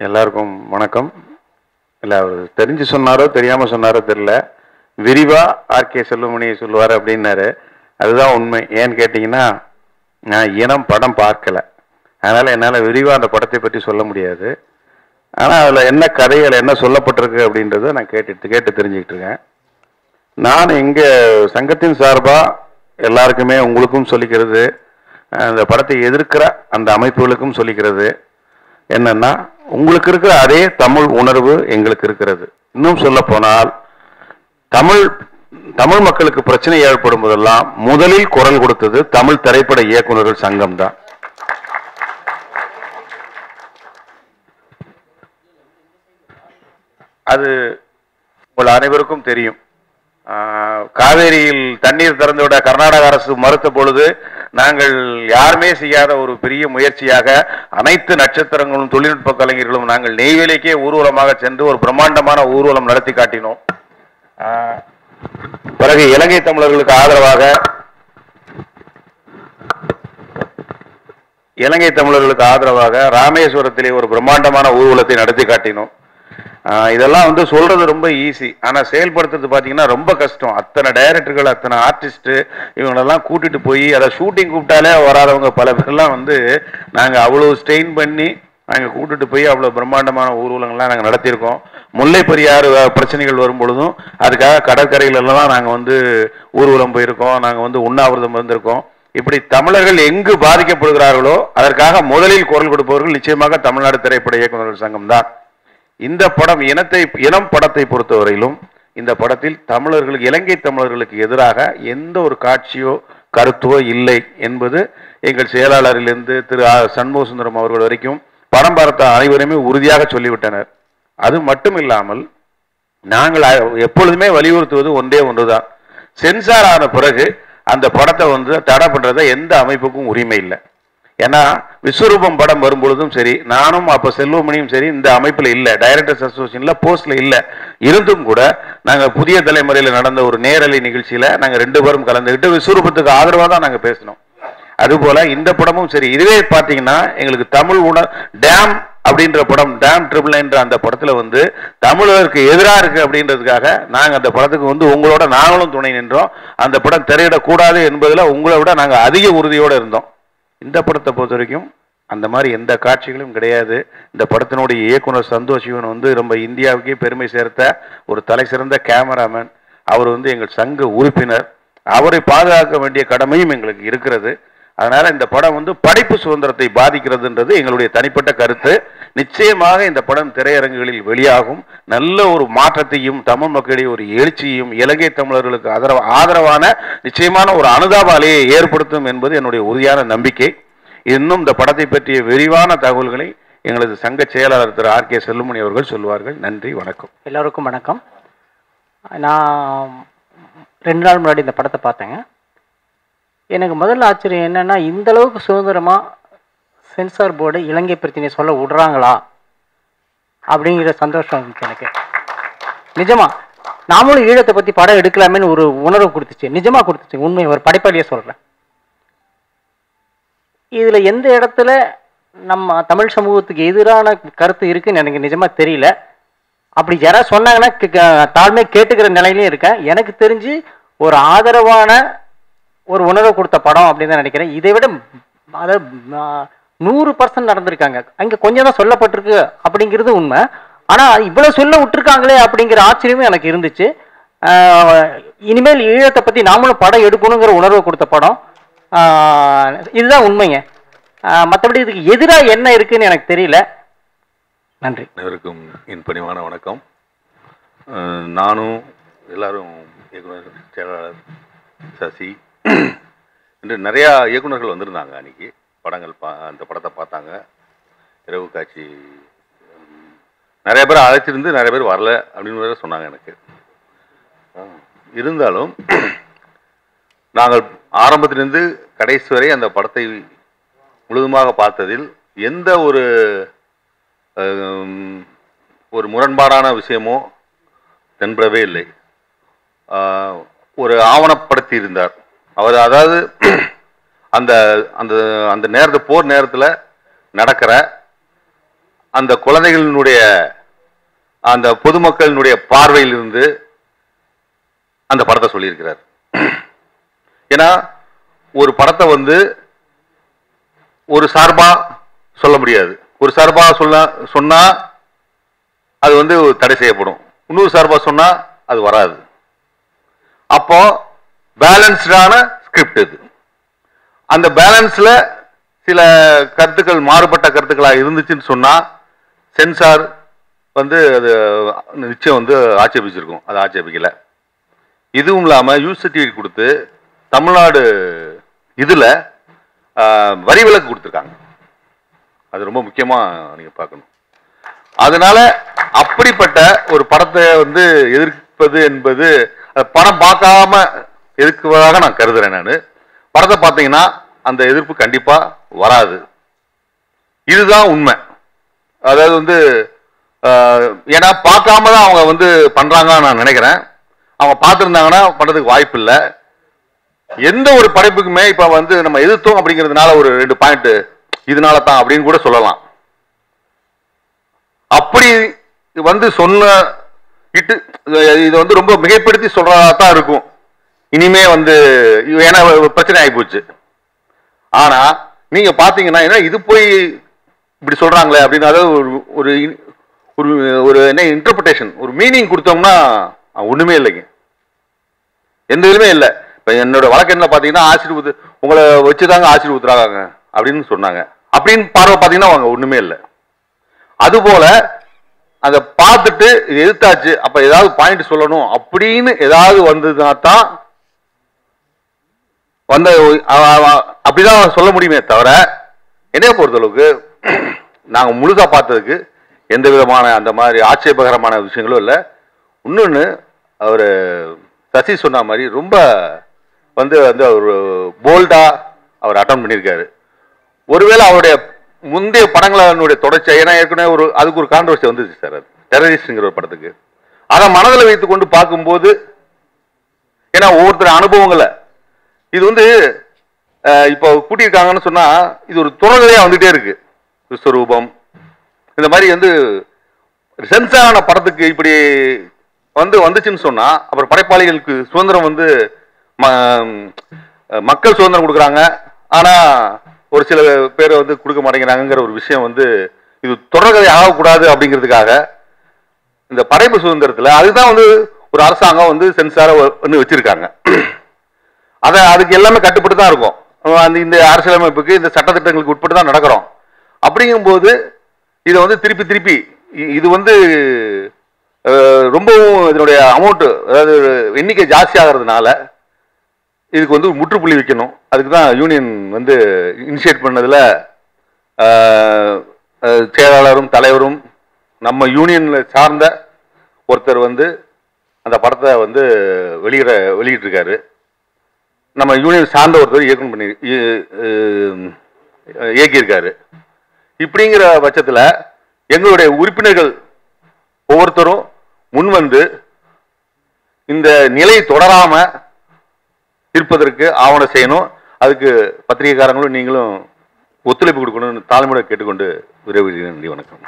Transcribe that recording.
எல்லாருக்கும் வணக்கம். இல்லை, அவர் தெரிஞ்சு சொன்னாரோ தெரியாமல் சொன்னாரோ தெரியல. விரிவாக ஆர்கே செல்வமணி சொல்லுவார் அப்படின்னாரு. அதுதான் உண்மை. ஏன்னு கேட்டிங்கன்னா, நான் இனம் படம் பார்க்கலை, அதனால் என்னால் விரிவாக அந்த படத்தை பற்றி சொல்ல முடியாது. ஆனால் அதில் என்ன கதைகள் என்ன சொல்லப்பட்டிருக்கு அப்படின்றத நான் கேட்டு தெரிஞ்சுக்கிட்டு இருக்கேன். நான் இங்கே சங்கத்தின் சார்பாக எல்லாருக்குமே உங்களுக்கும் சொல்லிக்கிறது, அந்த படத்தை எதிர்க்கிற அந்த அமைப்புகளுக்கும் சொல்லிக்கிறது என்னன்னா, உங்களுக்கு இருக்கிற அதே தமிழ் உணர்வு எங்களுக்கு இருக்கிறது. இன்னும் சொல்ல போனால், தமிழ் மக்களுக்கு பிரச்சனை ஏற்படும் போதெல்லாம் முதலில் குரல் கொடுத்தது தமிழ் திரைப்பட இயக்குநர்கள் சங்கம் தான். அது உங்கள் அனைவருக்கும் தெரியும். காவேரியில் தண்ணீர் திறந்துவிட கர்நாடக அரசு மறுத்த பொழுது நாங்கள் யாருமே செய்யாத ஒரு பெரிய முயற்சியாக அனைத்து நட்சத்திரங்களும் தொழில்நுட்ப கலைஞர்களும் நாங்கள் நெய்வேலிக்கே ஊர்வலமாக சென்று ஒரு பிரம்மாண்டமான ஊர்வலம் நடத்தி காட்டினோம். பிறகு இலங்கை தமிழர்களுக்கு ஆதரவாக ராமேஸ்வரத்திலே ஒரு பிரம்மாண்டமான ஊர்வலத்தை நடத்தி காட்டினோம். இதெல்லாம் சொல்றது ரொம்ப ஈஸி, ஆனால் செயல்படுத்துறது பார்த்தீங்கன்னா ரொம்ப கஷ்டம். அத்தனை டைரக்டர்கள், அத்தனை ஆர்டிஸ்ட்டு, இவங்களெல்லாம் கூட்டிட்டு போய் அதை ஷூட்டிங் கூப்பிட்டாலே வராதவங்க பல பேர்லாம் நாங்கள் அவ்வளோ ஸ்ட்ரெயின் பண்ணி நாங்கள் கூட்டிட்டு போய் அவ்வளோ பிரம்மாண்டமான ஊர்வலங்கள்லாம் நாங்கள் நடத்தியிருக்கோம். முல்லை பெரியாறு பிரச்சனைகள் வரும் பொழுதும் அதுக்காக கடற்கரையிலெல்லாம் நாங்கள் ஊர்வலம் போயிருக்கோம், நாங்கள் உண்ணாவிரதம் வந்திருக்கோம். இப்படி தமிழர்கள் எங்கு பாதிக்கப்படுகிறார்களோ அதற்காக முதலில் குரல் கொடுப்பவர்கள் நிச்சயமாக தமிழ்நாடு திரைப்பட இயக்குநர்கள் சங்கம் தான். இந்த படம் இனம் படத்தை பொறுத்தவரையிலும் இந்த படத்தில் தமிழர்களுக்கு, இலங்கை தமிழர்களுக்கு எதிராக எந்த ஒரு காட்சியோ கருத்தோ இல்லை என்பது எங்கள் செயலாளரிலிருந்து திரு சண்முக சுந்தரம் அவர்கள் வரைக்கும் படம் பார்த்த அனைவருமே உறுதியாக சொல்லிவிட்டனர். அது மட்டும் இல்லாமல் நாங்கள் எப்பொழுதுமே வலியுறுத்துவது ஒன்றுதான், சென்சார் ஆன பிறகு அந்த படத்தை தடை பண்றதை எந்த அமைப்புக்கும் உரிமை இல்லை. ஏன்னா விஸ்வரூபம் படம் வரும்பொழுதும் சரி, நானும் அப்போ செல்வமணியும் சரி இந்த அமைப்பில் இல்லை, டைரக்டர்ஸ் அசோசியேஷன்ல போஸ்ட்ல இல்லை. இருந்தும் கூட நாங்கள் புதிய தலைமுறையில் நடந்த ஒரு நேரலை நிகழ்ச்சியில நாங்கள் 2 பேரும் கலந்துக்கிட்டு விஸ்வரூபத்துக்கு ஆதரவாக தான் நாங்கள் பேசினோம். அதுபோல இந்த படமும் சரி. இதுவே பார்த்தீங்கன்னா எங்களுக்கு தமிழ் டேம் அப்படின்ற படம், டேம் ட்ரிபிள் என்ற அந்த படத்துல தமிழருக்கு எதிராக இருக்கு அப்படின்றதுக்காக நாங்கள் அந்த படத்துக்கு உங்களோட நாங்களும் துணை நின்றோம். அந்த படம் திரையிடக்கூடாது என்பதில் உங்களை விட நாங்கள் அதிக உறுதியோடு இருந்தோம். இந்த படத்தை பொறுத்த வரைக்கும் அந்த மாதிரி எந்த காட்சிகளும் கிடையாது. இந்த படத்தினுடைய இயக்குனர் சந்தோஷ் சிவன் ரொம்ப இந்தியாவுக்கே பெருமை சேர்த்த ஒரு தலை சிறந்த கேமராமேன். அவர் எங்கள் சங்க உறுப்பினர். அவரை பாதுகாக்க வேண்டிய கடமையும் எங்களுக்கு இருக்கிறது. அதனால இந்த படம் படைப்பு சுதந்திரத்தை பாதிக்கிறதுன்றது எங்களுடைய தனிப்பட்ட கருத்து. நிச்சயமாக இந்த படம் திரையரங்குகளில் வெளியாகும், நல்ல ஒரு மாற்றத்தையும் தமிழ் மக்களிடையே ஒரு எழுச்சியையும் இலங்கை தமிழர்களுக்கு ஆதரவான நிச்சயமான ஒரு அனுதாப அலையை ஏற்படுத்தும் என்பது என்னுடைய உறுதியான நம்பிக்கை. இன்னும் இந்த படத்தை பற்றிய விரிவான தகவல்களை எங்களது சங்க செயலாளர் திரு ஆர்கே செல்வமணி அவர்கள் சொல்வார்கள். நன்றி, வணக்கம். எல்லோருக்கும் வணக்கம். நான் 2 நாள் முன்னாடி இந்த படத்தை பார்த்தேங்க. எனக்கு முதல்ல ஆச்சரியம் என்னன்னா, இந்த அளவுக்கு சுதந்திரமா சென்சார் போர்டு இலங்கை பிரச்சனையை சொல்ல விடுறாங்களா அப்படிங்கிற சந்தோஷம் எனக்கு. நிஜமா நாமளும் ஈழத்தை பத்தி படம் எடுக்கலாமேன்னு ஒரு உணர்வு கொடுத்துச்சு, நிஜமா கொடுத்துச்சு. உண்மை, ஒரு படைப்பாளியே சொல்றேன். இதுல எந்த இடத்துல நம்ம தமிழ் சமூகத்துக்கு எதிரான கருத்து இருக்குன்னு எனக்கு நிஜமா தெரியல. அப்படி யாராவது சொன்னாங்கன்னா தாழ்மை கேட்டுக்கிற நிலையிலையும் இருக்கேன். எனக்கு தெரிஞ்சு ஒரு ஆதரவான ஒரு உணர்வு கொடுத்த படம் அப்படின்னு தான் நினைக்கிறேன். இதை விட அதாவது 100% நடந்திருக்காங்க. அங்கே கொஞ்சம் தான் சொல்லப்பட்டிருக்கு அப்படிங்கிறது உண்மை. ஆனால் இவ்வளோ சொல்ல விட்டுருக்காங்களே அப்படிங்கிற ஆச்சரியமும் எனக்கு இருந்துச்சு. இனிமேல் ஈழத்தை பற்றி நாமளும் படம் எடுக்கணுங்கிற உணர்வு கொடுத்த படம். இதுதான் உண்மைங்க. மற்றபடி இதுக்கு எதிராக என்ன இருக்குன்னு எனக்கு தெரியல. நன்றி. அனைவருக்கும் என் பணிவான வணக்கம். நானும் எல்லாரும் இயக்குனர் செயலாளர் சசி என்று நிறையா இயக்குநர்கள் வந்திருந்தாங்க. அன்றைக்கி படங்கள் அந்த படத்தை பார்த்தாங்க. இரவு காட்சி நிறைய பேர் அழைச்சிருந்து நிறைய பேர் வரல அப்படின்னு வேற சொன்னாங்க எனக்கு. இருந்தாலும் நாங்கள் ஆரம்பத்திலிருந்து கடைசி வரை அந்த படத்தை முழுதுமாக பார்த்ததில் எந்த ஒரு முரண்பாடான விஷயமோ தென்படவே இல்லை. ஒரு ஆவணப்படுத்தி இருந்தார் அவர். அதாவது அந்த அந்த அந்த நேரத்து போர் நேரத்தில் நடக்கிற அந்த குழந்தைகளினுடைய அந்த பொதுமக்களினுடைய பார்வையிலிருந்து அந்த படத்தை சொல்லியிருக்கிறார். ஏன்னா ஒரு படத்தை வந்து ஒரு சார்பா சொல்ல முடியாது. ஒரு சார்பா சொன்னா அது வந்து தடை செய்யப்படும், இன்னொரு சார்பா சொன்னா அது வராது. அப்போ பேலன்ஸ்டான ஸ்கிரிப்ட் இது. அந்த பேலன்ஸ்ல சில கருத்துக்கள் மாறுபட்ட கருத்துக்களா இருந்துச்சுன்னு சொன்னா சென்சார் வந்து அது நிச்சயம் வந்து ஆட்சேபிச்சிருக்கும். அது ஆட்சேபிக்கல. இதுவும் இல்லாம யூஸ் சர்டிஃபிகேட் கொடுத்து தமிழ்நாடு இதுல வரி விலக்கு கொடுத்துருக்காங்க. அது ரொம்ப முக்கியமா நீங்க பார்க்கணும். அதனால அப்படிப்பட்ட ஒரு படத்தை வந்து எதிர்ப்பது என்பது படம் பார்க்காம எதிர்க்குவதாக நான் கருதுறேன். நான் படத்தை பார்த்தீங்கன்னா அந்த எதிர்ப்பு கண்டிப்பா வராது. இதுதான் உண்மை. அதாவது வந்து ஏன்னா பார்க்காம தான் அவங்க வந்து பண்றாங்கன்னு நான் நினைக்கிறேன். அவங்க பார்த்துருந்தாங்கன்னா பண்றதுக்கு வாய்ப்பு இல்லை. எந்த ஒரு படைப்புக்குமே இப்ப வந்து நம்ம எதிர்த்தோம் அப்படிங்கிறதுனால ஒரு 2 பாயிண்ட் இதனால தான் அப்படின்னு கூட சொல்லலாம். அப்படி வந்து சொன்ன இது வந்து ரொம்ப மிகைப்படுத்தி சொல்றதா தான் இருக்கும் இனிமே வந்து. ஏன்னா பிரச்சனை ஆகி போச்சு. ஆனா நீங்க பாத்தீங்கன்னா இது போய் இப்படி சொல்றாங்களே அப்படின்னு, அதாவது ஒரு ஒரு என்ன இன்டர்பிரேஷன், ஒரு மீனிங் கொடுத்தோம்னா ஒண்ணுமே இல்லைங்க, எந்த இதுவுமே இல்லை. இப்ப என்னோட வழக்கு என்ன பாத்தீங்கன்னா ஆசீர்வாத உங்களை வச்சுதாங்க ஆசீர்வாதறாங்க அப்படின்னு சொன்னாங்க. அப்படின்னு பார்வை பாத்தீங்கன்னா அவங்க ஒண்ணுமே இல்லை. அதுபோல அதை பார்த்துட்டு எதிர்த்தாச்சு, அப்ப ஏதாவது பாயிண்ட் சொல்லணும் அப்படின்னு ஏதாவது வந்ததுன்னா தான் வந்த அப்படிதான் சொல்ல முடியுமே தவிர, என்னைய பொறுத்தளவுக்கு நாங்க முழுசா பார்த்ததுக்கு எந்த விதமான அந்த மாதிரி ஆட்சேபகரமான விஷயங்களும் இல்லை. இன்னொன்னு அவர் சசி சொன்ன மாதிரி ரொம்ப வந்து வந்து ஒரு போல்டா அவர் அட்டன் பண்ணியிருக்காரு. ஒருவேளை அவருடைய முந்தைய படங்களுடைய தொடர்ச்சி, ஏன்னா ஏற்கனவே அதுக்கு ஒரு கான்ட்ரவர்சி வந்துச்சு சார், அது டெரரிஸ்ட்ங்கிற ஒரு படத்துக்கு. அதை மனதில் வைத்துக் கொண்டு பார்க்கும்போது, ஏன்னா ஒவ்வொருத்தர் அனுபவங்களை இது வந்து இப்போ கூட்டியிருக்காங்கன்னு சொன்னா இது ஒரு துறகதையா வந்துட்டே இருக்கு. விஸ்வரூபம் இந்த மாதிரி வந்து சென்சாரான படத்துக்கு இப்படி வந்துச்சுன்னு சொன்னா அப்புறம் படைப்பாளிகளுக்கு சுதந்திரம் வந்து மக்கள் சுதந்திரம் கொடுக்குறாங்க, ஆனா ஒரு சில பேரை வந்து கொடுக்க மாட்டேங்கிறாங்கிற ஒரு விஷயம் வந்து இது தொடர்கதை ஆகக்கூடாது அப்படிங்கிறதுக்காக இந்த படைப்பு சுதந்திரத்தில் அதுதான் வந்து ஒரு அரசாங்கம் வந்து சென்சாரை வந்து வச்சிருக்காங்க. அதுக்கு எல்லாமே கட்டுப்பட்டு தான் இருக்கும். இந்த அரசியலமைப்புக்கு இந்த சட்டத்திட்டங்களுக்கு உட்பட்டு தான் நடக்கிறோம். அப்படிங்கும்போது இதை வந்து திருப்பி இது வந்து ரொம்பவும் இதனுடைய அமௌண்ட், அதாவது எண்ணிக்கை ஜாஸ்தி ஆகிறதுனால இதுக்கு வந்து முற்றுப்புள்ளி வைக்கணும். அதுக்கு தான் யூனியன் வந்து இனிஷியேட் பண்ணதுல செயலாளரும் தலைவரும் நம்ம யூனியன்ல சார்ந்த ஒருத்தர் வந்து அந்த படத்தை வந்து வெளியிட்டிருக்காரு. நம்ம யூனியன் சார்ந்த ஒருத்தர் இயக்கியிருக்காரு. இப்படிங்கிற பட்சத்தில் எங்களுடைய உறுப்பினர்கள் ஒவ்வொருத்தரும் முன்வந்து இந்த நிலை தொடராம இருப்பதற்கு ஆவணம் செய்யணும். அதுக்கு பத்திரிகைக்காரங்களும் நீங்களும் ஒத்துழைப்பு கொடுக்கணும்னு தாழ்மையோட கேட்டுக்கொண்டு விரைவில் நன்றி, வணக்கம்.